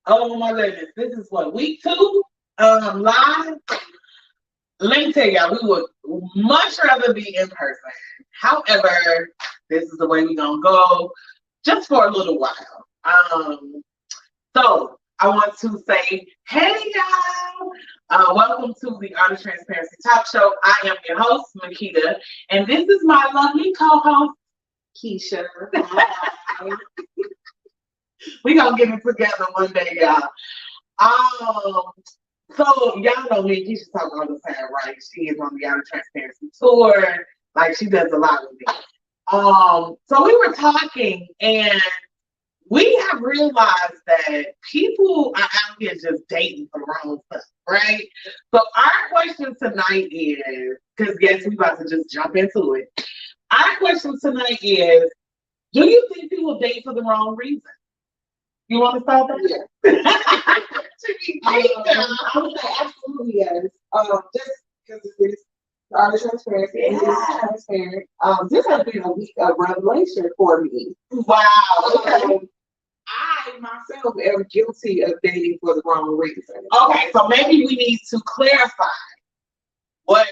Oh my goodness, this is what week 2 live. Let me tell y'all, we would much rather be in person. However, this is the way we're gonna go just for a little while. So I want to say, hey y'all, welcome to the Art of Transparency Talk Show. I am your host, Makita, and this is my lovely co-host, Keisha. We gonna get it together one day, y'all. Um, so y'all know me, Keisha talk all the time, right? She is on the Art of Transparency tour, like she does a lot with me. So we were talking, and we have realized that people are out here just dating for the wrong stuff, right? So our question tonight is, because yes, we about to just jump into it. Our question tonight is, do you think people date for the wrong reason? You want to start that? Yeah. I would say absolutely yes. Just because it's art of transparency and it's transparent. This has been a week of revelation for me. Wow. I myself am guilty of dating for the wrong reason. Okay, so maybe we need to clarify what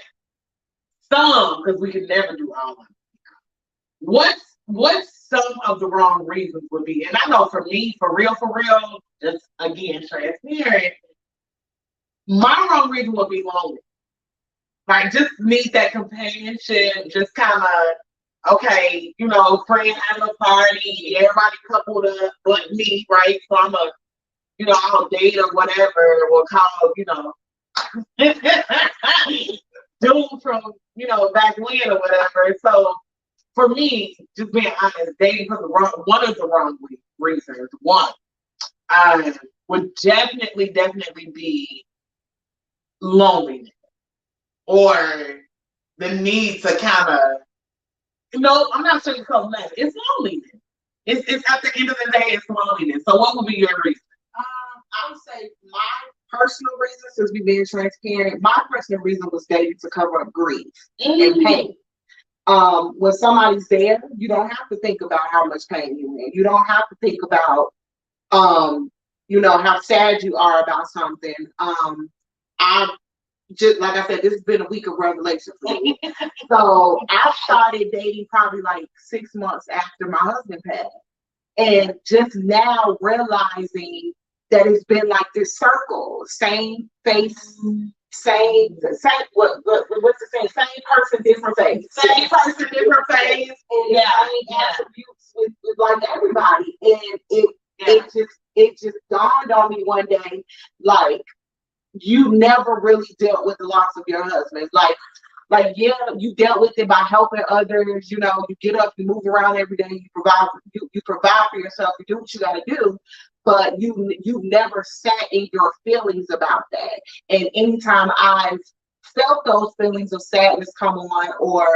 some, because we can never do all of them. What some of the wrong reasons would be? And I know for me, for real, just again transparent, my wrong reason would be lonely. Like just need that companionship, just kind of okay, friend having a party, everybody coupled up but me, right? So I'm a, I'll date or whatever, or call, dude from, back when or whatever. So for me, just being honest, dating for one of the wrong reasons. One, would definitely be loneliness or the need to kind of, I'm not saying it's it's loneliness. It's at the end of the day, it's loneliness. So what would be your reason? I would say my personal reason, since we've been transparent, my personal reason was dating to cover up grief and pain. When somebody's there, you don't have to think about how much pain you're in. You don't have to think about, how sad you are about something. I just, like I said, this has been a week of revelation for me. So I started dating probably like 6 months after my husband passed. And just now realizing that it's been like this circle, same face, what's the same? Same person, different face. Same person, different face. And attributes with like everybody. And it just dawned on me one day, like, you never really dealt with the loss of your husband. Like, yeah, you dealt with it by helping others. You get up, you move around every day, you provide for yourself, you do what you got to do. But you never sat in your feelings about that. And anytime I've felt those feelings of sadness come on, or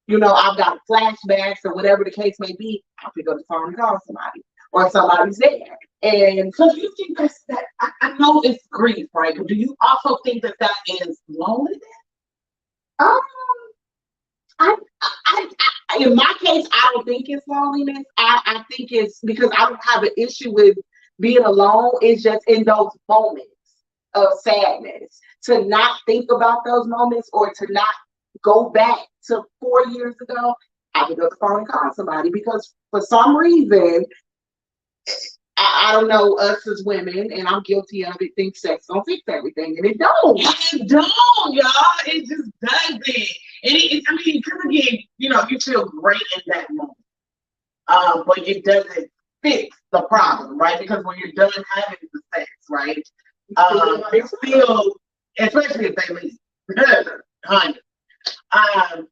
I've got flashbacks or whatever the case may be, I'll pick up the phone and call somebody, or somebody's there. And so do you think that I know it's grief, right? But do you also think that is loneliness? I in my case, I don't think it's loneliness. I think it's because I don't have an issue with being alone. It's just in those moments of sadness, to not think about those moments, or to not go back to 4 years ago. I can go to the phone and call somebody, because for some reason, I don't know, us as women, and I'm guilty of it, think sex don't fix everything, and it don't. It don't, y'all. It just doesn't. Because again, you feel great in that moment. But it doesn't fix the problem, right? Because when you're done having the sex, right? It's still, especially if they leave, honey.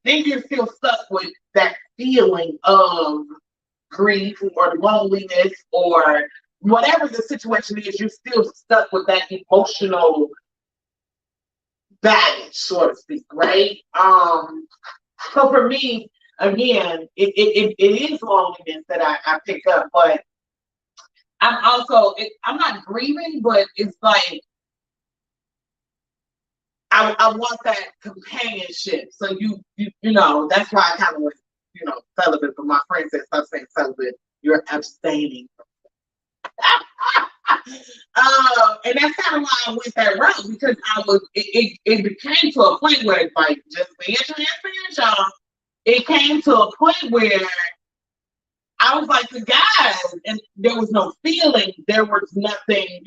Then you're still stuck with that feeling of grief or loneliness or whatever the situation is. You're still stuck with that emotional baggage, so to speak, right? So for me, again, it is loneliness that I pick up, but I'm also, I'm not grieving, but it's like I want that companionship. So that's why I kind of went, celibate. But my friend said, stop saying celibate. You're abstaining. And that's kind of why I went that route because it became to a point where like just being transparent, y'all. It came to a point where I was like the guys, and there was no feeling. There was nothing,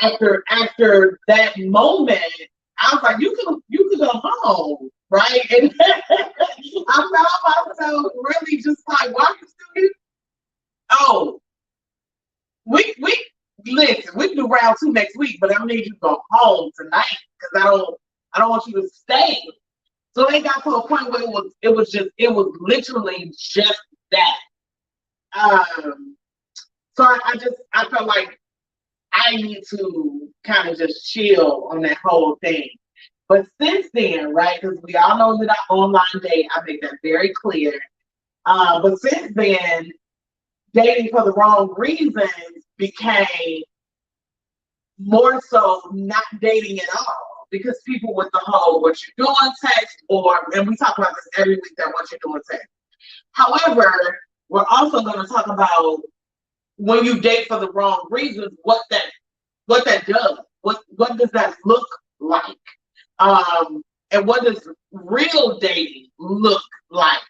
after that moment, I was like, you can go home, right? And I found myself really just like, why are you still here? Oh, we listen, we can do round 2 next week, but I need you to go home tonight because I don't want you to stay. So it got to a point where it was literally just that. So I felt like I need to kind of just chill on that whole thing. But since then, right, because we all know that I online date, I make that very clear. But since then, dating for the wrong reasons became more so not dating at all. Because people with the whole what you doing text, and we talk about this every week, that what you're doing text. However, we're also going to talk about when you date for the wrong reasons, what that does. What does that look like? And what does real dating look like?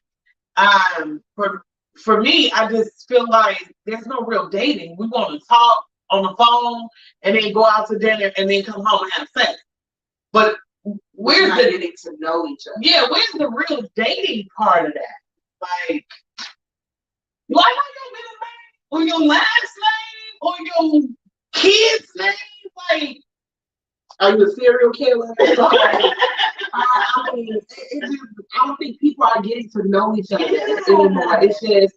For me, I just feel like there's no real dating. We want to talk on the phone and then go out to dinner and then come home and have sex. But where's the getting to know each other? Yeah, where's the real dating part of that? Like, do I know your middle name or your last name or your kid's name? Like, are you a serial killer? I don't think people are getting to know each other anymore. It's just,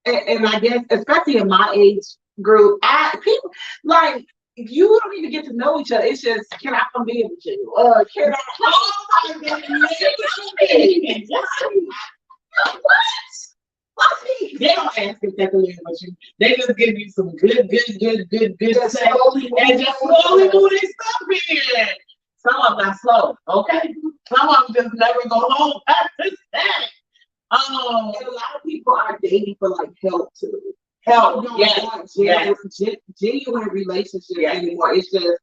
and I guess, especially in my age group, people like you don't even get to know each other. It's just, can I come in with you? Can I? Oh my goodness! What? They don't ask if they can live with you. They just give you some good sex and just slowly move their stuff in. Some of them not slow, okay? Some of them just never go home after that. And a lot of people are dating for like help too. Help, genuine relationships anymore. It's just,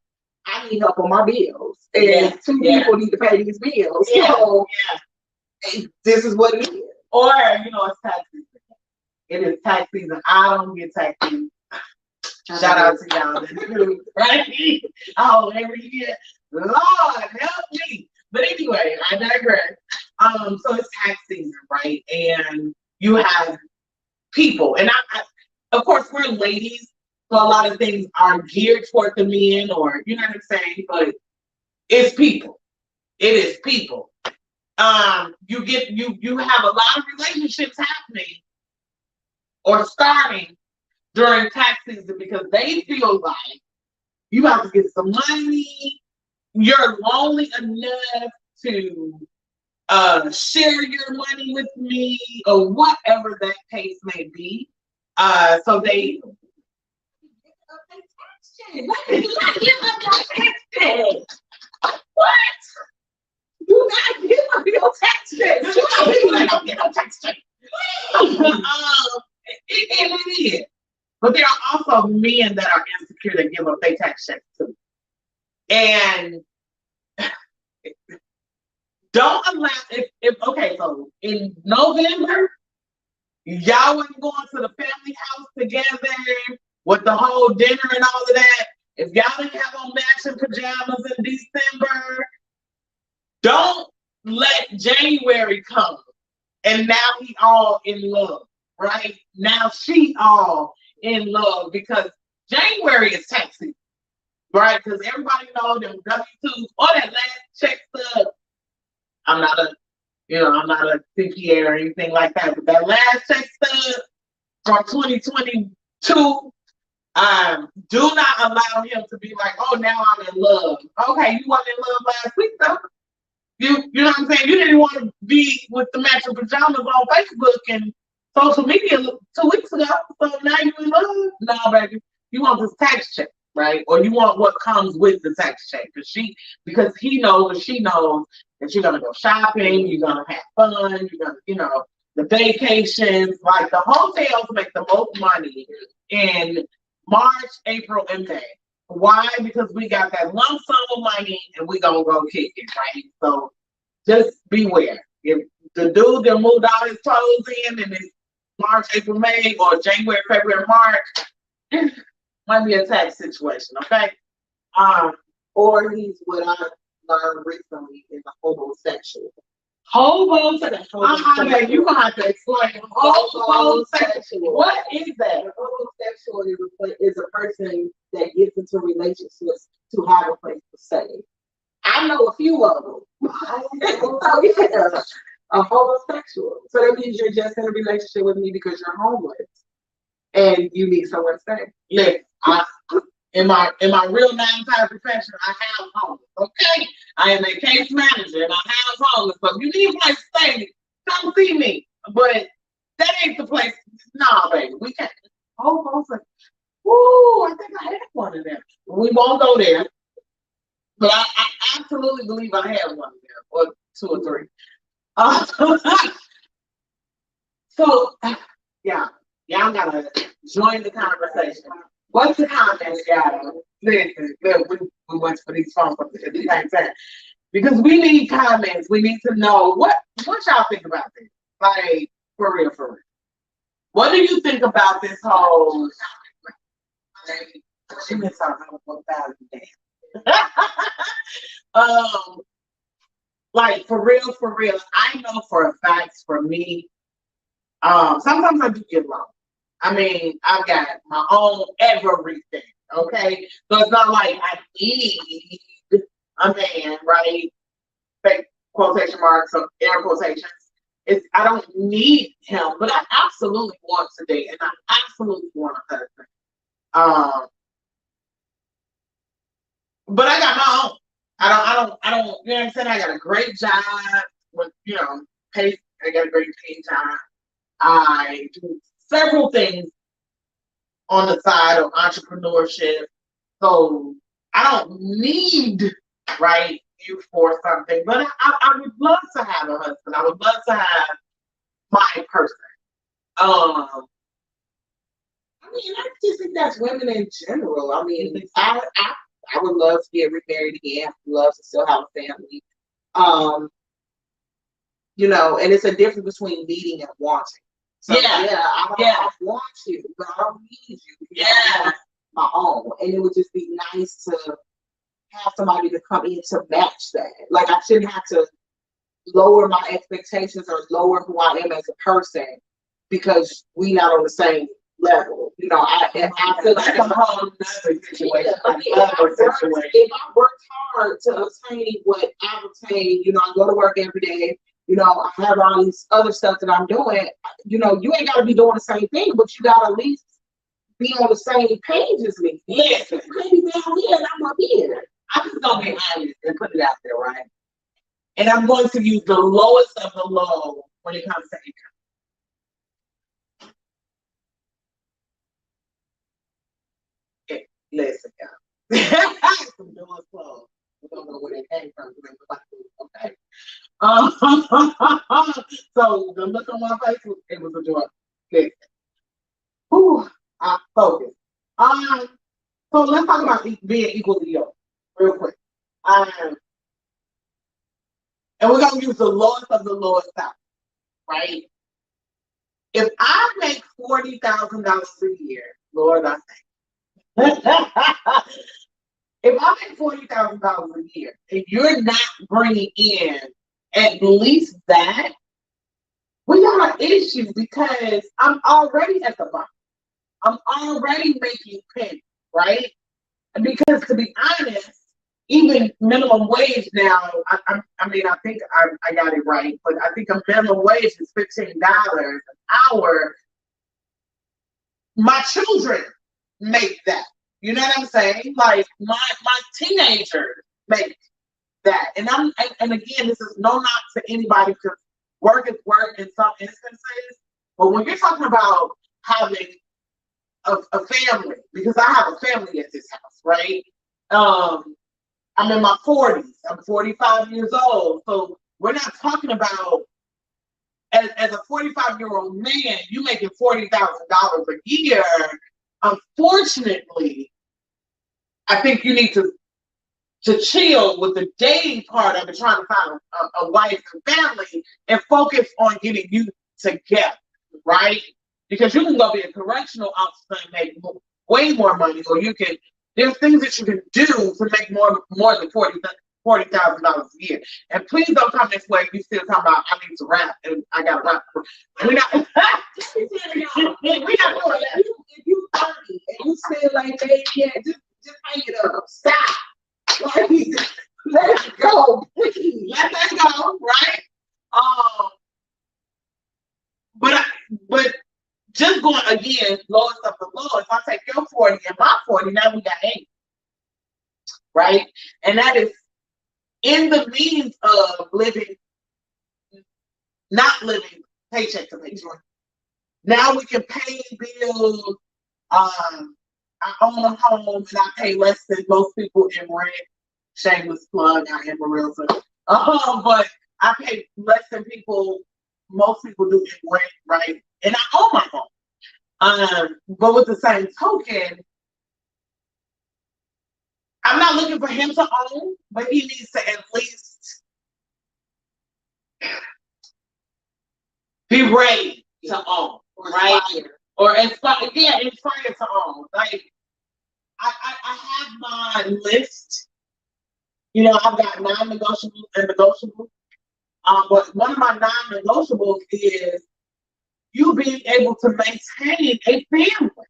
I need help on my bills, and two people need to pay these bills. So this is what it is. Or it's tax season. It is tax season. I don't get tax season. Shout out to y'all, right? Oh, every year, Lord help me. But anyway, I digress. So it's tax season, right? And you have people, and I of course, we're ladies, so a lot of things are geared toward the men, or you know what I'm saying. But it's people. It is people. You have a lot of relationships happening or starting during tax season because they feel like you have to get some money. You're lonely enough to share your money with me or whatever that case may be. So they what? Do not give up your tax check. Don't get no tax check. It is. But there are also men that are insecure that give up their tax checks too. And don't allow okay, so in November, y'all wasn't going to the family house together with the whole dinner and all of that. If y'all didn't have on matching pajamas in December, don't let January come and now he all in love, right? Now she all in love because January is tax season, right? Because everybody knows them W-2s or that last check stub. I'm not a CPA or anything like that, but that last check stub from 2022, do not allow him to be like, oh, now I'm in love. Okay, you weren't in love last week though. You know what I'm saying? You didn't want to be with the matching pajamas on Facebook and social media 2 weeks ago, so now you in love? No, baby. You want this tax check, right? Or you want what comes with the tax check. Because he knows and she knows that you're gonna go shopping, you're gonna have fun, you're gonna, the vacations, like the hotels make the most money in March, April, and May. Why? Because we got that lump sum of money and we gonna go kick it, right? So just beware. If the dude that moved all his clothes in it's March, April, May, or January, February, March, might be a tax situation, okay? Or he's what I learned recently is a homosexual. Homosexual. You gonna have to explain homosexual. What is that? A homosexual is a person that gets into relationships to have a place to stay. I know a few of them. So yeah, a homosexual. So that means you're just in a relationship with me because you're homeless and you need somewhere to stay. Listen, in my real 9-to-5 profession, I have homeless. Okay, I am a case manager and I have homeless. So if you need a place to stay, come see me. But that ain't the place. Nah, baby, we can't. Homosexual. Ooh, I think I had one of them. We won't go there. But I absolutely believe I have one of them, or 2 or 3. So, yeah, y'all gotta join the conversation. What's the comments, y'all? Listen, we went for these phone calls at the same time. Because we need comments. We need to know what y'all think about this. Like, for real, for real. What do you think about this whole she been talking about like for real, I know for a fact for me, sometimes I do get low. I mean, I've got my own everything, okay? So it's not like I need a man, right? Fake quotation marks or air quotations. I don't need him, but I absolutely want to date and I absolutely want a husband. But I got my own. I don't, you know what I'm saying? I got a great job with, pay. I got a great paying job. I do several things on the side of entrepreneurship. So I don't need, right, you for something, but I would love to have a husband. I would love to have my person. I I just think that's women in general. I mean, I would love to get remarried again. I would love to still have a family. And it's a difference between needing and wanting. So I want you, but I don't need you. Yeah. I have my own. And it would just be nice to have somebody to come in to match that. Like I shouldn't have to lower my expectations or lower who I am as a person because we not on the same level. I feel like that's a whole other situation. If I worked hard to obtain what I obtain, I go to work every day, I have all these other stuff that I'm doing, you ain't gotta be doing the same thing, but you gotta at least be on the same page as me. Listen, you can't be down here and I'm up here. I'm just gonna be honest and put it out there, right? And I'm going to use the lowest of the low when it comes to income. Listen, y'all. Some doors closed. We don't know where they came from. Okay. So the look on my face, it was a joy. Listen. Whew, I focus. So let's talk about being equally yoked real quick. And we're gonna use the lowest of the lowest out, right? If I make $40,000 a year, Lord, I thank you. If I make $40,000 a year and you're not bringing in at least that, we got an issue because I'm already at the bottom. I'm already making pennies, right? Because to be honest, even minimum wage now, I think I got it right, but I think a minimum wage is $15 an hour. My children make that. You know what I'm saying? Like my teenagers make that. And again, this is no knock to anybody because work is work in some instances. But when you're talking about having a family, because I have a family at this house, right? I'm in my 40s. I'm 45 years old. So we're not talking about as a 45-year-old man, you making $40,000 a year. Unfortunately, I think you need to chill with the dating part of it, trying to find a wife and family, and focus on getting you together, right? Because you can go be a correctional officer and make way more money, or there's things that you can do to make more than $40,000 a year. And please don't come this way. You still talking about I need to rap and I got to rap. We're not. We're not doing that. If you 30 and you feel like, hey, yeah, just hang it up. Stop. Like, let it go, please. Let that go, right? But just going again, lowest of the low. If I take your 40 and my 40, now we got 8, right? And that is in the means of not living paycheck to paycheck. Now we can pay bills. I own a home and I pay less than most people in rent. Shameless plug, I am a realtor. But I pay less than most people do in rent, right? And I own my home. But with the same token, I'm not looking for him to own, but he needs to at least be ready to own, right? Or inspire to own. Like, I have my list. You know, I've got non-negotiables and negotiables. But one of my non-negotiables is you being able to maintain a family.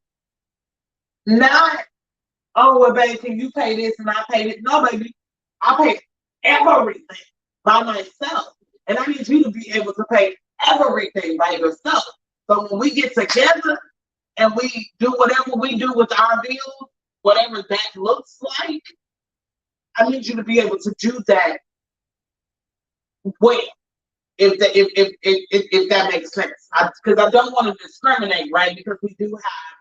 Not, oh, well, baby, can you pay this and I pay this? No, baby, I pay everything by myself. And I need you to be able to pay everything by yourself. So when we get together and we do whatever we do with our bills, whatever that looks like, I need you to be able to do that well, if that makes sense. Because I don't want to discriminate, right? Because we do have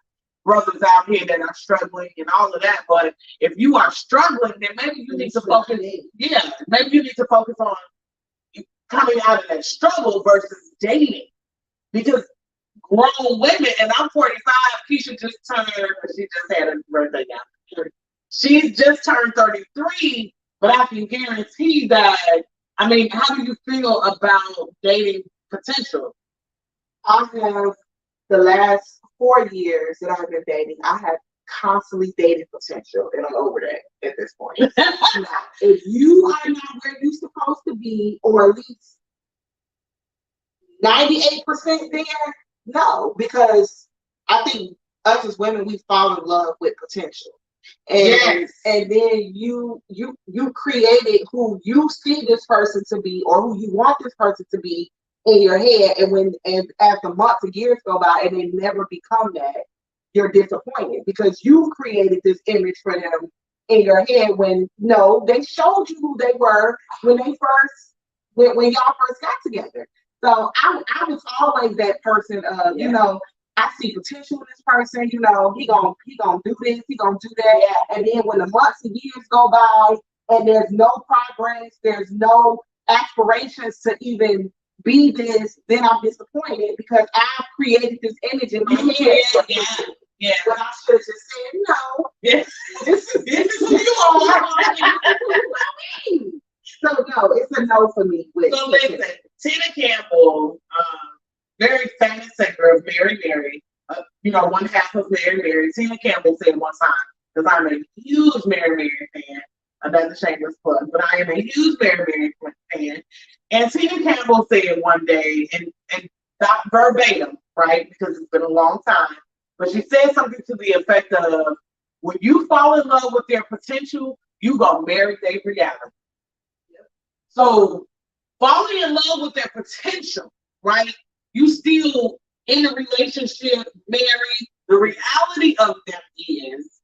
brothers out here that are struggling and all of that. But if you are struggling, then maybe you need to focus. Yeah, maybe you need to focus on coming out of that struggle versus dating. Because grown women, and I'm 45, Keisha just turned, she just had a birthday now. She's just turned 33, but I can guarantee that, I mean, how do you feel about dating potential? I have the last 4 years that I've been dating, I have constantly dated potential, and I'm over that at this point. Now, if you are not where you're supposed to be, or at least 98% there, no, because I think us as women, we fall in love with potential. And yes. And then you created who you see this person to be, or who you want this person to be in your head, and as the months and years go by and they never become that, you're disappointed because you created this image for them in your head when no, they showed you who they were when y'all first got together. So I was always that person of, you know, I see potential in this person, you know, he gonna do this, he gonna do that. And then when the months and years go by and there's no progress, there's no aspirations to even be this, then I'm disappointed because I've created this image in my head. Yeah. But I should have just said no. Yes. This is who you are. So no, it's a no for me. So listen, Tina Campbell, very famous singer of Mary Mary. You know, one half of Mary Mary. Tina Campbell said one time, because I'm a huge Mary Mary fan. Another shameless plug, but I am a huge Mary Mary fan. And Tina Campbell said one day, and not verbatim, right? Because it's been a long time, but she said something to the effect of, when you fall in love with their potential, you gonna marry their reality. So falling in love with their potential, right? You still in a relationship, married. The reality of them is,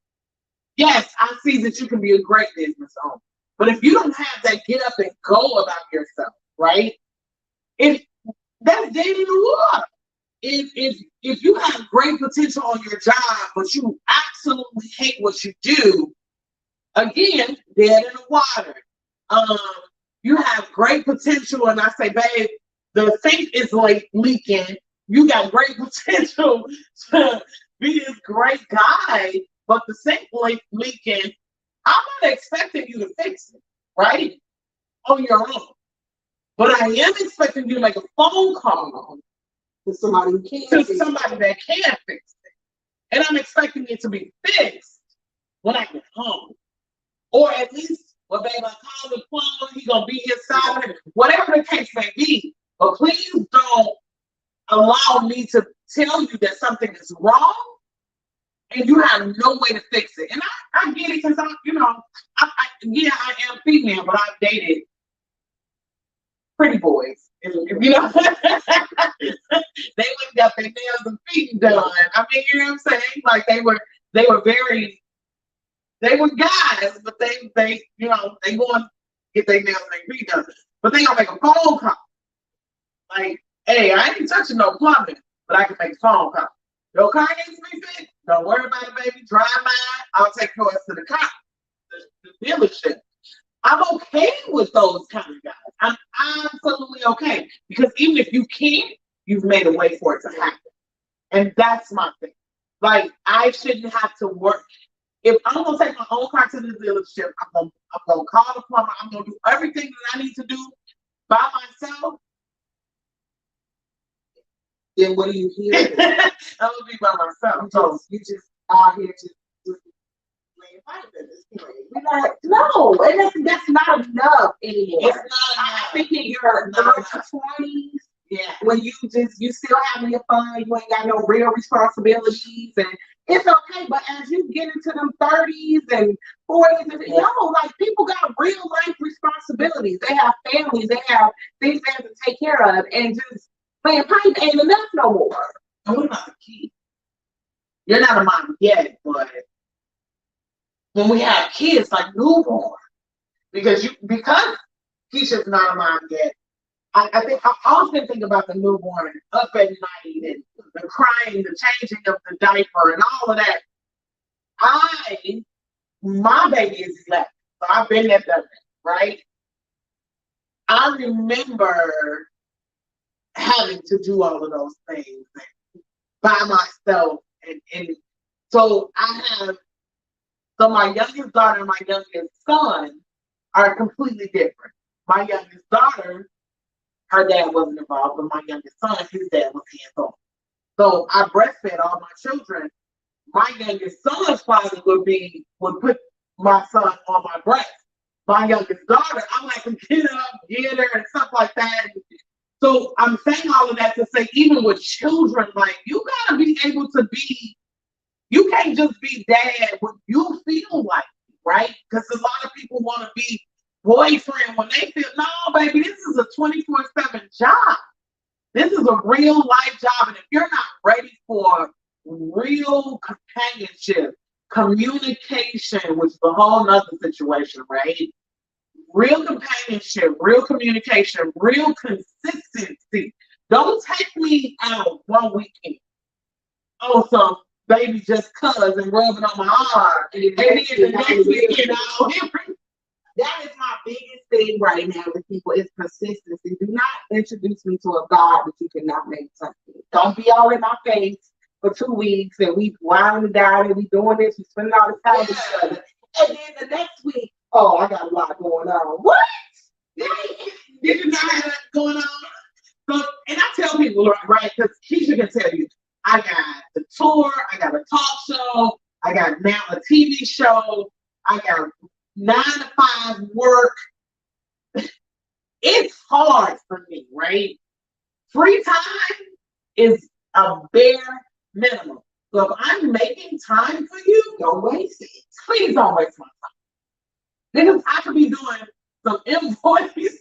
yes, I see that you can be a great business owner. But if you don't have that get up and go about yourself, right? If that's dating the water. If you have great potential on your job, but you absolutely hate what you do, again, dead in the water. You have great potential, and I say, babe, The sink is leaking. You got great potential to be this great guy, but the sink leaking. I'm not expecting you to fix it, right? On your own. But I am expecting you to make a phone call to somebody who can to somebody that can fix it. And I'm expecting it to be fixed when I get home. Or at least, well, babe, I called the plumber, he's gonna be here Saturday, whatever the case may be. But please don't allow me to tell you that something is wrong and you have no way to fix it. And I get it because I am female, but I've dated pretty boys. They went got their nails and feet done. I mean, you know what I'm saying? Like they were guys, but they go and get their nails and their feet done. But they gonna make a phone call. Like, hey, I ain't touching no plumbing, but I can make a phone call. Your car needs to be fixed. Don't worry about it, baby. Drive mine. I'll take yours to the car, the dealership. I'm okay with those kind of guys. I'm absolutely okay. Because even if you can't, you've made a way for it to happen. And that's my thing. Like, I shouldn't have to work. If I'm gonna take my own car to the dealership, I'm gonna call the plumber, I'm gonna do everything that I need to do by myself. Then what do you hear? I'm gonna be by myself. So You just out here just laying pipe at this point. We're like, no, and that's not enough anymore. it's not enough. I think in your early 20s, Yeah. when you still having your fun, you ain't got no real responsibilities, and it's okay. But as you get into them 30s and 40s, and like people got real life responsibilities. They have families, they have things they have to take care of, and just playing pipe ain't enough no more. And what about the kid? You're not a mom yet, but when we have kids like newborn, because Keisha's not a mom yet, I think I often think about the newborn up at night and the crying, the changing of the diaper and all of that. My baby is 11, so I've been there, done that, right? I remember having to do all of those things by myself, and so my youngest daughter and my youngest son are completely different. My youngest daughter, her dad wasn't involved, but my youngest son, his dad was hands-on. So I breastfed all my children. My youngest son's father would put my son on my breast. My youngest daughter, I like to get up, get her, and stuff like that. So I'm saying all of that to say, even with children, like you gotta be able to be. You can't just be dad when you feel like it, right? Because a lot of people want to be boyfriend when they feel, no, baby, this is a 24/7 job. This is a real life job. And if you're not ready for real companionship, communication, which is a whole nother situation, right? Real companionship, real communication, real consistency. Don't take me out one weekend. Oh, so baby just cuz and rubbing on my arm. And then the next weekend, that is my biggest thing right now with people is consistency. Do not introduce me to a God that you cannot make something. Don't be all in my face for 2 weeks and we winding down and we doing this, we spending all this time with each other. And then the next week, oh, I got a lot going on. What? Did you not have that going on? So, and I tell people, right, because Keisha can tell you, I got the tour, I got a talk show, I got now a TV show, I got 9 to 5 work. It's hard for me, right? Free time is a bare minimum. So if I'm making time for you, don't waste it. Please don't waste my time. Because I could be doing some invoices.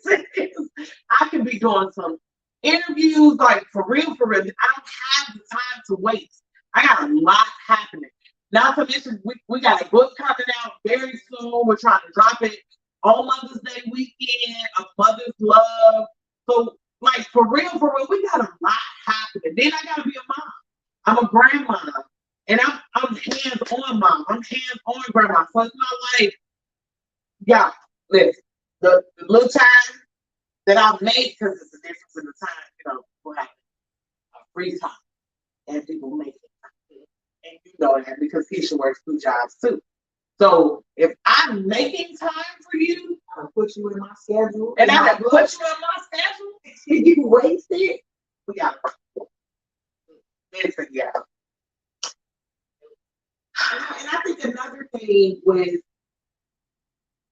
I could be doing some interviews, like for real. I don't have the time to waste. I got a lot happening. Not to mention, we got a book coming out very soon. We're trying to drop it on Mother's Day weekend, A Mother's Love. So, like, for real, we got a lot happening. Then I gotta be a mom. I'm a grandma. And I'm hands-on mom. I'm hands-on grandma. So it's not like, yeah, listen, the little time that I make because it's a difference in the time, people have a free time and people make it. And you know that because Keisha works 2 jobs too. So if I'm making time for you, I put you in my schedule. and I put you in my schedule, you waste it. we got to listen, yeah. And I think another thing with,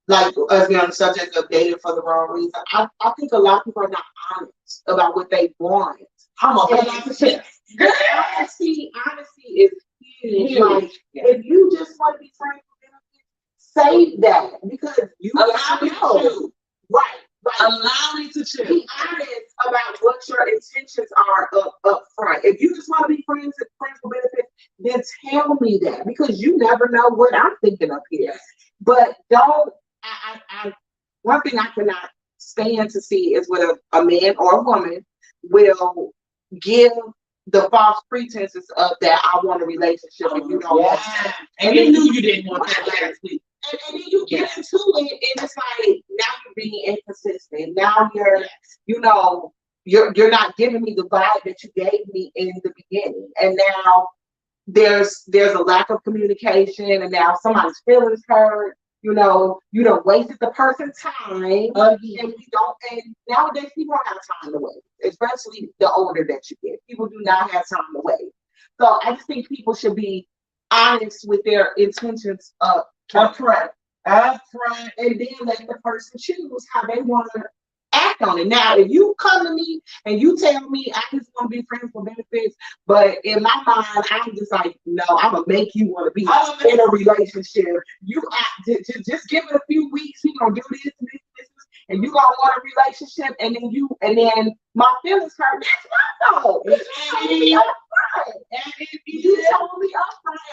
like, us being on the subject of dating for the wrong reason, I think a lot of people are not honest about what they want. I'm a Honesty is huge. Like, if you just want to be friends with benefits, say that, because you allow me to choose. Right. Allow me to choose. Be honest about what your intentions are up front. If you just want to be friends with benefits, then tell me that, because you never know what I'm thinking up here. But don't. One thing I cannot stand to see is when a man or a woman will give the false pretenses of that I want a relationship and you don't want that. And you knew you didn't want that last week. And then you get into it, and it's like, now you're being inconsistent. Now you're not giving me the vibe that you gave me in the beginning. And now there's a lack of communication, and now somebody's feelings hurt. You don't wasted the person's time, and nowadays people don't have time to wait, especially the older that you get. People do not have time to wait. So I just think people should be honest with their intentions up front, and then let the person choose how they want to act on it. Now, if you come to me and you tell me I just want to be friends for benefits, but in my mind I'm just like, no, I'm gonna make you want to be in a relationship. You just give it a few weeks. We gonna do this, and you gonna want a relationship, and then my feelings hurt. That's my fault. You told me upfront, and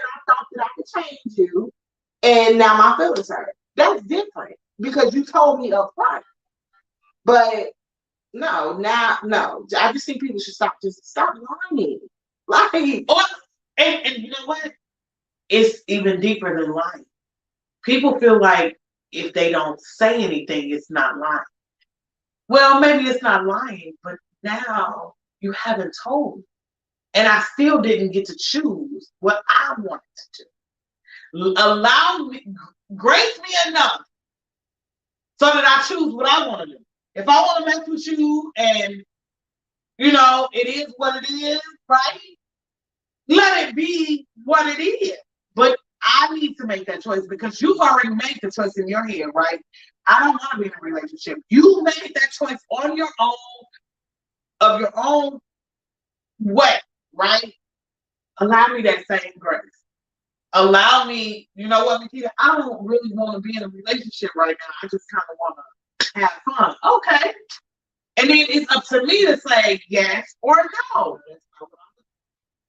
I thought that I could change you, and now my feelings hurt. That's different because you told me upfront. But no. I just think people should stop lying. And you know what? It's even deeper than lying. People feel like if they don't say anything, it's not lying. Well, maybe it's not lying, but now you haven't told me. And I still didn't get to choose what I wanted to do. Allow me, grace me enough so that I choose what I want to do. If I want to mess with you and, it is what it is, right? Let it be what it is. But I need to make that choice because you've already made the choice in your head, right? I don't want to be in a relationship. You made that choice on your own, of your own way, right? Allow me that same grace. Allow me, you know what, Makita? I don't really want to be in a relationship right now. I just kind of want to have fun. Okay. And then it's up to me to say yes or no.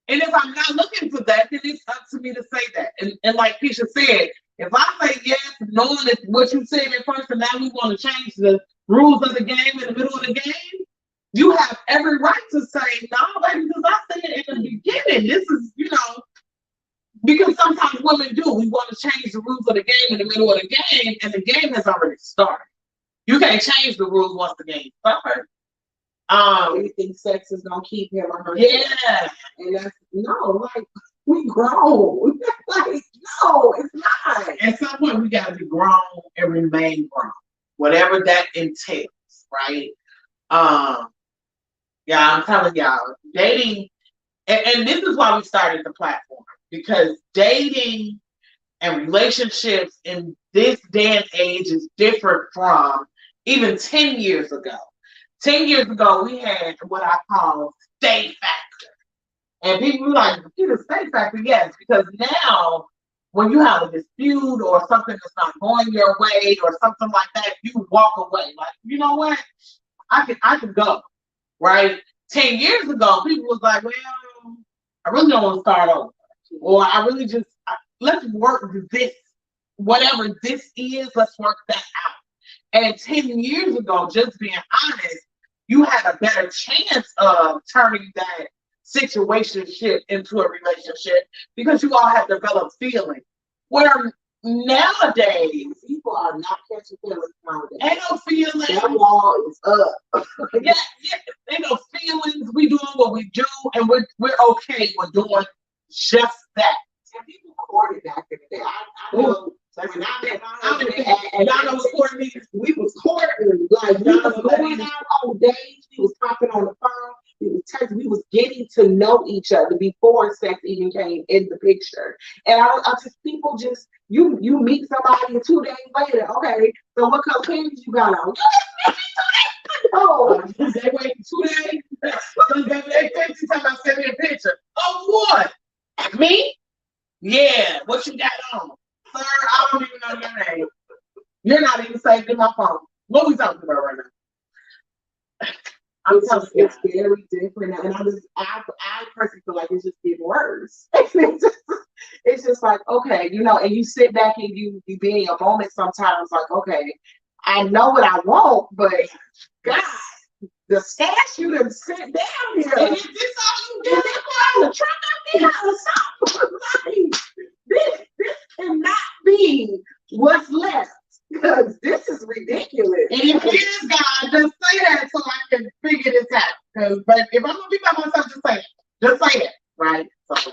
And if I'm not looking for that, then it's up to me to say that. And like Keisha said, if I say yes, knowing that what you said at first, and now we want to change the rules of the game in the middle of the game, you have every right to say no, baby, because I said it in the beginning. This is, because sometimes women do. We want to change the rules of the game in the middle of the game, and the game has already started. You can't change the rules once the game starts. You think sex is gonna keep him or her? Yeah. And that's we grown. No, it's not. At some point we gotta be grown and remain grown. Whatever that entails, right? Yeah, I'm telling y'all, dating, and this is why we started the platform, because dating and relationships in this day and age is different from even 10 years ago. 10 years ago, we had what I call stay factor. And people were like, the stay factor, yes, because now when you have a dispute or something that's not going your way or something like that, you walk away. Like, you know what? I can go, right? 10 years ago, people was like, well, I really don't want to start over. Or I really let's work this, whatever this is, let's work that out. And 10 years ago, just being honest, you had a better chance of turning that situationship into a relationship because you all have developed feelings. Where nowadays, people are not catching feelings. Ain't no feelings. That wall is up. Yeah, ain't no feelings. We doing what we do, and we're okay with doing just that. And people courted back in the day. I know. Like when I met my husband, y'all know what courting means? We was courting. Like we was going out on dates. We was talking on the phone. We was texting. We was getting to know each other before sex even came in the picture. And I just people just you meet somebody and 2 days later, okay, so what color panties you got on? Oh, they wait 2 days. They time I send me a picture. Oh, what? Me? Yeah. What you got on? Sir, I don't even know your name. You're not even saved in my phone. What we talking about right now? It's very different, and I personally feel like it's just getting worse. It's just like, okay, and you sit back and you be in your moment sometimes, like, okay, I know what I want, but God, the statue done sit down here. And is this all you do? The truck up there or something. This cannot be what's left. Because this is ridiculous. And if it is God, just say that so I can figure this out. But if I'm gonna be by myself, just say it. Just say it, right? So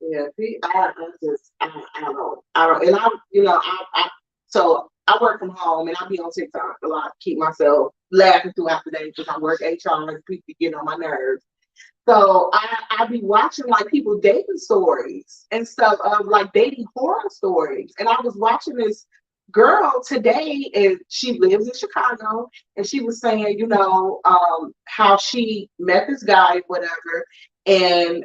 yeah, I don't, and so I work from home and I be on TikTok a lot to keep myself laughing throughout the day because I work HR and people get on my nerves. So I be watching like people dating stories and stuff of like dating horror stories. And I was watching this girl today, and she lives in Chicago, and she was saying, how she met this guy, whatever, and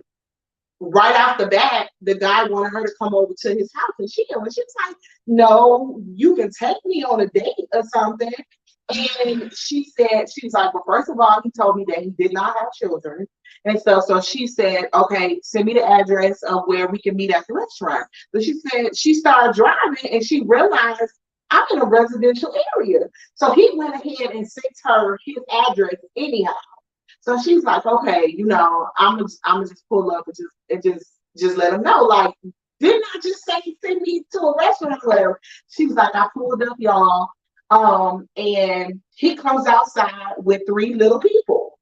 right off the bat, the guy wanted her to come over to his house and chill. And she was like, no, you can take me on a date or something. And she was like, well, first of all, he told me that he did not have children. And so she said, okay, send me the address of where we can meet at the restaurant. But she said she started driving and she realized I'm in a residential area. So he went ahead and sent her his address anyhow. So she's like, okay, I'm just pull up and just let him know. Like, didn't I just say send me to a restaurant or whatever? She was like, I pulled up, y'all. And he comes outside with 3 little people.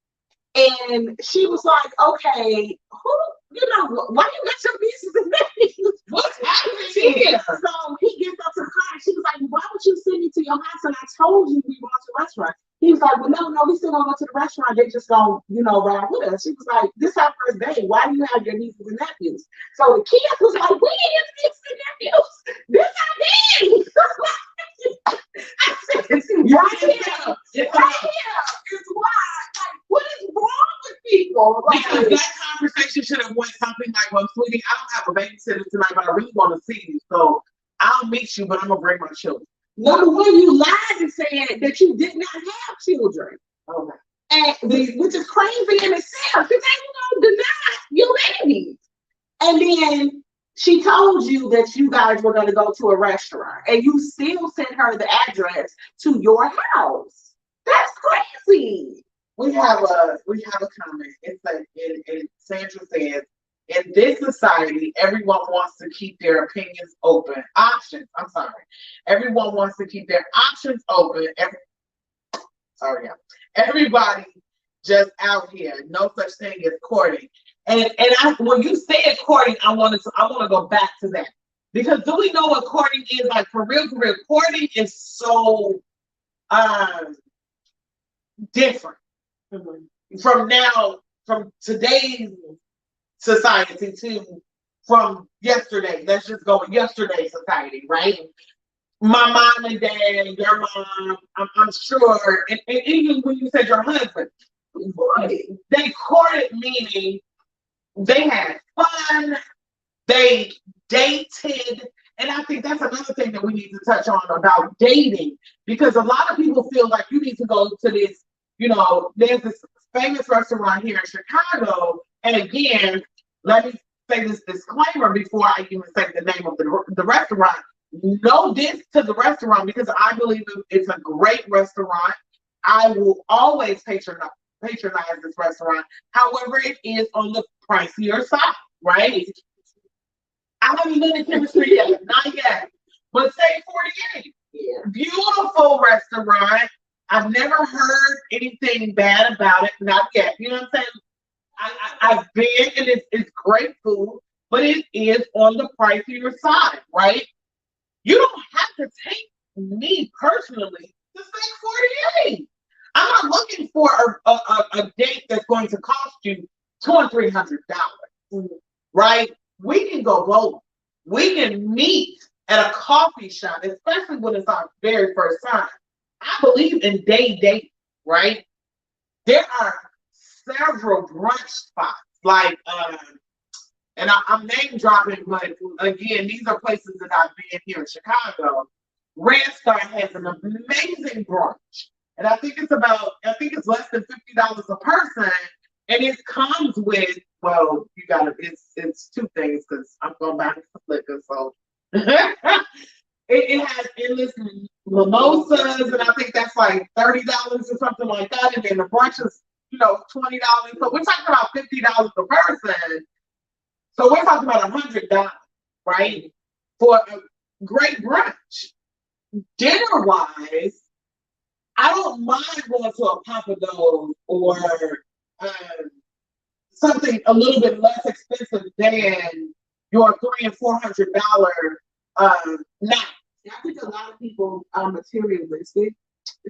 And she was like, okay, why you got your nieces and nephews? What's happening here? So he gets up to the car and she was like, why would you send me to your house? And I told you we want to a restaurant. He was like, well, no, we still gonna go to the restaurant. They just gonna, ride with us. She was like, this is our first day. Why do you have your nieces and nephews? So the kids was like, we ain't nieces and nephews. This our daddy. I said, right here is why. Like, what is wrong with people? Because that conversation should have went something like, well, sweetie, I don't have a babysitter tonight, but I really want to see you. So I'll meet you, but I'm gonna bring my children. Number one, you lied and said that you did not have children. Okay. And which is crazy in itself, because they deny your babies. And then she told you that you guys were going to go to a restaurant, and you still sent her the address to your house. That's crazy. We have a comment. It's like, and Sandra says, in this society, everyone wants to keep their opinions open. Everyone wants to keep their options open. Everybody just out here. No such thing as courting. And when you said courting, I want to go back to that. Because do we know what courting is? Like, for real, courting is so different from today's society to from yesterday. Let's just go with yesterday's society, right? My mom and dad, your mom, I'm sure, and even when you said your husband, they courted, meaning they had fun, they dated, and I think that's another thing that we need to touch on about dating, because a lot of people feel like you need to go to this, there's this famous restaurant here in Chicago, and again, let me say this disclaimer before I even say the name of the restaurant. No diss to the restaurant, because I believe it's a great restaurant. I will always patronize this restaurant. However, it is on the pricier side, right? I haven't been in chemistry yet, not yet. But say 48. Yeah. Beautiful restaurant. I've never heard anything bad about it. Not yet. You know what I'm saying? I've been and it's great food, but it is on the pricier side, right? You don't have to take me personally to stay 48. I'm not looking for a date that's going to cost you $200-$300, right? We can go bowling. We can meet at a coffee shop, especially when it's our very first time. I believe in day, right? There are several brunch spots, like, and I'm name dropping, but again, these are places that I've been here in Chicago. Red Star has an amazing brunch, and I think it's less than $50 a person, and it comes with, well, it's two things because I'm going back to liquor, so it has endless mimosas, and I think that's like $30 or something like that, and then the brunch is $20. So we're talking about $50 a person. So we're talking about $100, right, for a great brunch. Dinner wise, I don't mind going to a Papa Do's or something a little bit less expensive than your $300 and $400 night. I think a lot of people are materialistic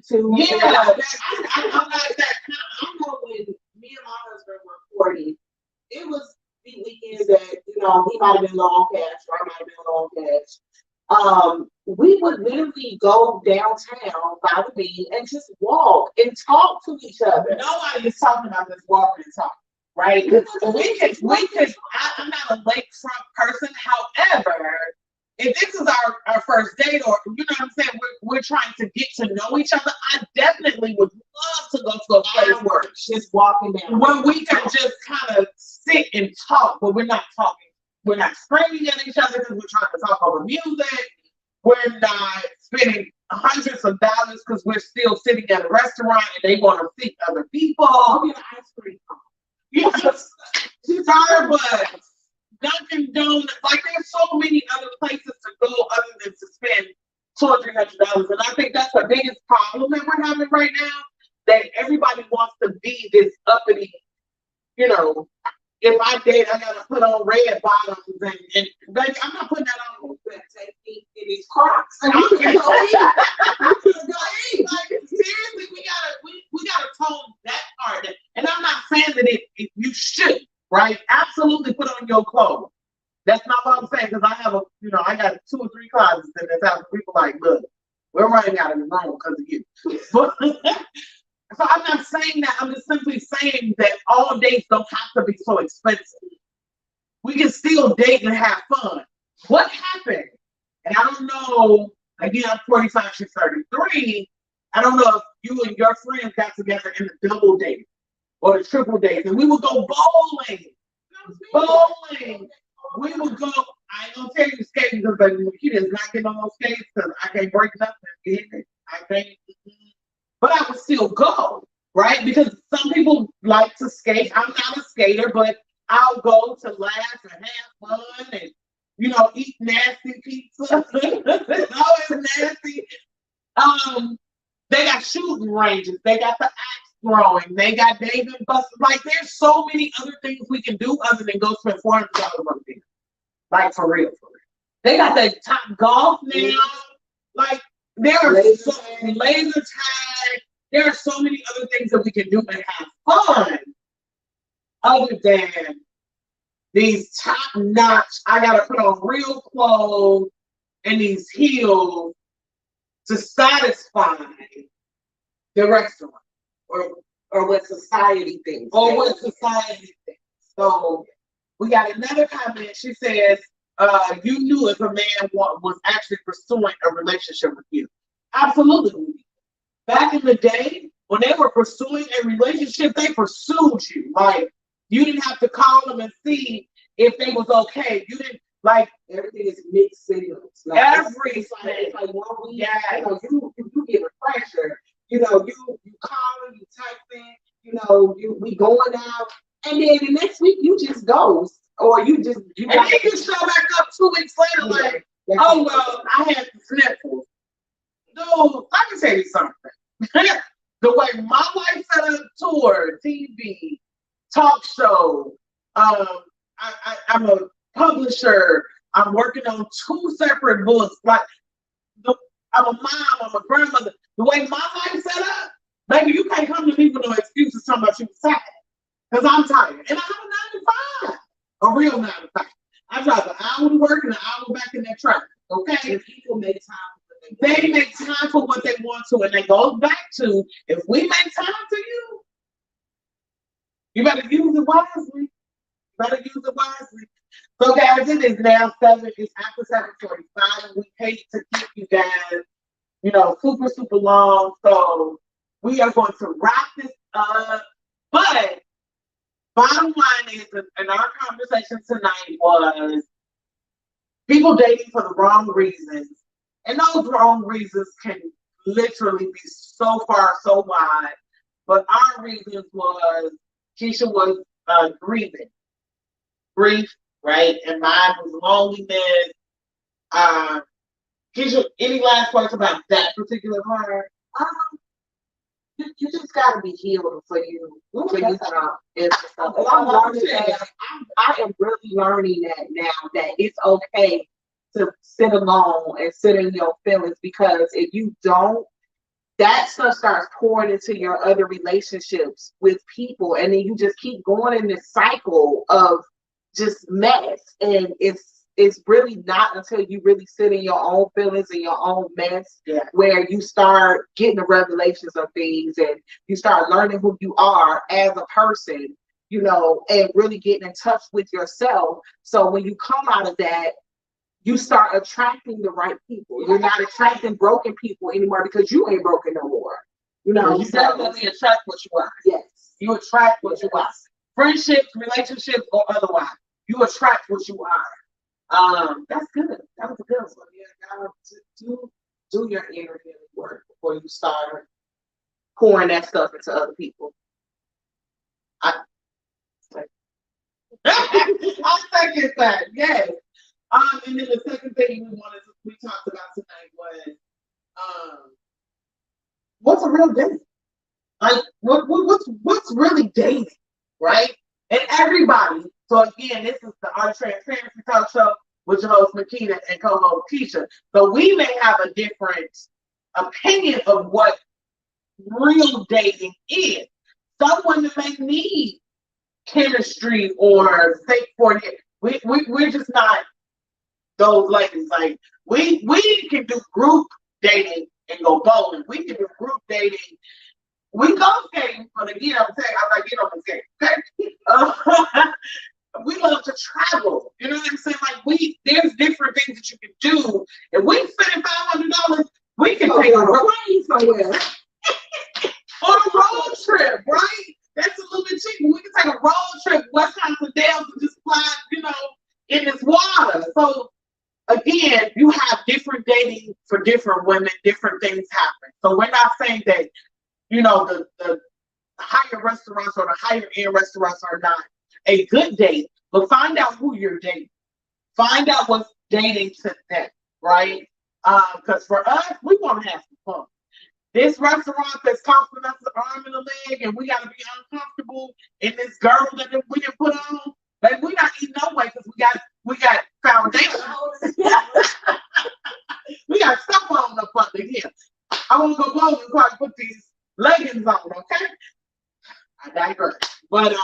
too. Yeah, I'm not that kind. I know when me and my husband were 40, it was the weekends that he might have been long cash or I might have been long cash. We would literally go downtown by the beach and just walk and talk to each other. Nobody is talking about this walking and talking, right? I'm not a lakefront person. However, if this is our first date, or you know what I'm saying, we're trying to get to know each other, I definitely would love to go to a place where just walking down, where we can just kind of sit and talk, but we're not talking. We're not screaming at each other because we're trying to talk over music. We're not spending hundreds of dollars because we're still sitting at a restaurant and they want to see other people. Get an ice cream. Yes, Starbucks, Dunkin' Donuts. Like, there's so many other places to go other than to spend $200-$300. And I think that's the biggest problem that we're having right now. That everybody wants to be this uppity, if I date, I gotta put on red bottoms and baby, I'm not putting that on. Take me in these Crocs. Like, seriously, we gotta tone that part. And I'm not saying that you should, right? Absolutely put on your clothes. That's not what I'm saying, because I have I got 2 or 3 closets in this house. People like, look, we're running out of the room because of you. But so I'm not saying that. I'm just simply saying that all dates don't have to be so expensive. We can still date and have fun. What happened? And I don't know, again, I'm 45, she's 33. I don't know if you and your friends got together in the double date or the triple date, and we would go bowling. We would go, I ain't gonna tell you skating because he does not get on those skates because I can't break nothing. I can't. But I would still go, right? Because some people like to skate. I'm not a skater, but I'll go to laugh and have fun and, eat nasty pizza. It's always nasty. They got shooting ranges. They got the axe throwing. They got Dave and Buster's. Like, there's so many other things we can do other than go spend $400 on dinner. Like, for real. They got the top golf now. Like, there are laser tag. There are so many other things that we can do and have fun other than these top-notch, I gotta put on real clothes and these heels to satisfy the restaurant or what society thinks. So we got another comment. She says, you knew if a man was actually pursuing a relationship with you. Absolutely. Back in the day, when they were pursuing a relationship, they pursued you. Like, you didn't have to call them and see if they was okay. You didn't, like, everything is mixed signals. Like, everything. It's like 1 week, you give a pressure. You calling, you texting, we going out, and then the next week you just ghost, or you then you show back up 2 weeks later, like, oh well, I had the sniffles. let me tell you something. The way my life set up, tour, TV, talk show, I'm a publisher. I'm working on 2 separate books. Like, I'm a mom, I'm a grandmother. The way my life set up, baby, you can't come to me with no excuses talking about you sad. Because I'm tired. And I have a 9 to 5. A real 9 to 5. I drive an hour to work and an hour back in that traffic. Okay? And people make time. They make time for what they want to. And they go back to, if we make time to you, you better use it wisely. So guys, it is now 7, it's after 7:45, and we hate to keep you guys, super, super long. So we are going to wrap this up. But bottom line is, and our conversation tonight was people dating for the wrong reasons. And those wrong reasons can literally be so far, so wide. But our reasons was, Keisha was grieving. Grief, right? And mine was loneliness. Keisha, any last words about that particular part? You just gotta be healed for you. I am really learning that now, that it's okay to sit alone and sit in your feelings, because if you don't, that stuff starts pouring into your other relationships with people, and then you just keep going in this cycle of just mess. And it's really not until you really sit in your own feelings and your own mess, where you start getting the revelations of things, and you start learning who you are as a person, and really getting in touch with yourself. So when you come out of that, you start attracting the right people. You're not attracting broken people anymore, because you ain't broken no more. You definitely attract what you are. Yes. You attract what you are. Friendships, relationships, or otherwise. You attract what you are. That's good. That was a good one. Yeah, do your inner healing work before you start pouring that stuff into other people. I'll second that. Yes. And then the second thing we talked about tonight was, what's a real date? Like, what's really dating, right? And everybody. So again, this is the Art Transparency Talk Show with your host Makita and co-host Keisha. So we may have a different opinion of what real dating is. Someone that may need chemistry or fake for it. We're just not those ladies. Like, we can do group dating and go bowling. We can do group dating. We go skating, but again, I'm like, get on the skate. Okay? We love to travel. You know what I'm saying? Like, there's different things that you can do. If we spend $500, we can take a plane somewhere. On a road trip, right? That's a little bit cheaper. We can take a road trip, Wisconsin Dells, and just fly, in this water. So again, you have different dating for different women, different things happen. So we're not saying that, the higher restaurants or the higher end restaurants are not a good date, but find out who you're dating. Find out what's dating to them, right? Because for us, we want to have some fun. This restaurant that's costing us an arm and a leg, and we got to be uncomfortable in this girdle that we can put on, but we're not eating no way, because we got foundation. We got stuff on up under here. I want to go bowling so I can put these leggings on, okay? I digress. But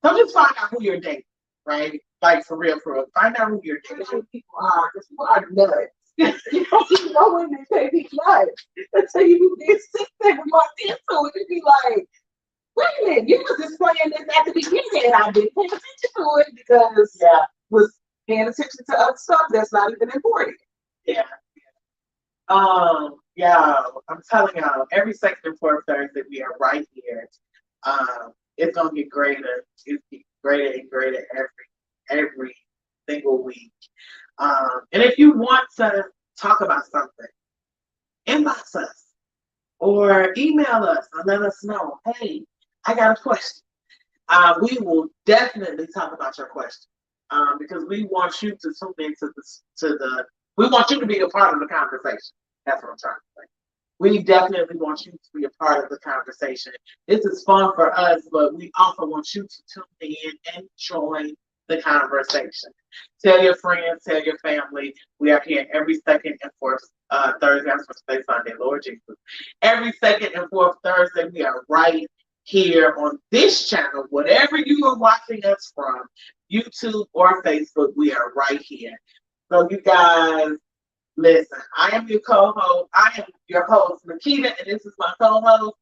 so just find out who you're dating, right? Like, for real. Find out who you're dating. People are nuts. You know when they say be nuts. Until you get 6, 7 months into it, and be like, wait a minute, you was just playing this at the beginning, and I didn't pay attention to it because was paying attention to other stuff that's not even important. Yeah. I'm telling y'all, every second and fourth Thursday we are right here. It's gonna get greater. It's getting greater and greater every single week. And if you want to talk about something, inbox us or email us and let us know, hey, I got a question. We will definitely talk about your question, because we want you to tune into we want you to be a part of the conversation. That's what I'm trying to say. We definitely want you to be a part of the conversation. This is fun for us, but we also want you to tune in and join the conversation. Tell your friends, tell your family. We are here every second and fourth Thursday. I was going to say Sunday, Lord Jesus. Every second and fourth Thursday, we are right here on this channel. Whatever you are watching us from, YouTube or Facebook, we are right here. So you guys, listen, I am your co-host. I am your host, Makita, and this is my co-host.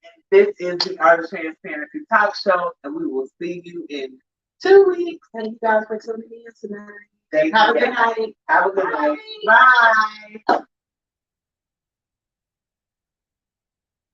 And this is the Art of Transparency Talk Show, and we will see you in 2 weeks. Thank you guys for tuning in tonight. Thank Have a you. good night. Have a good night. Bye.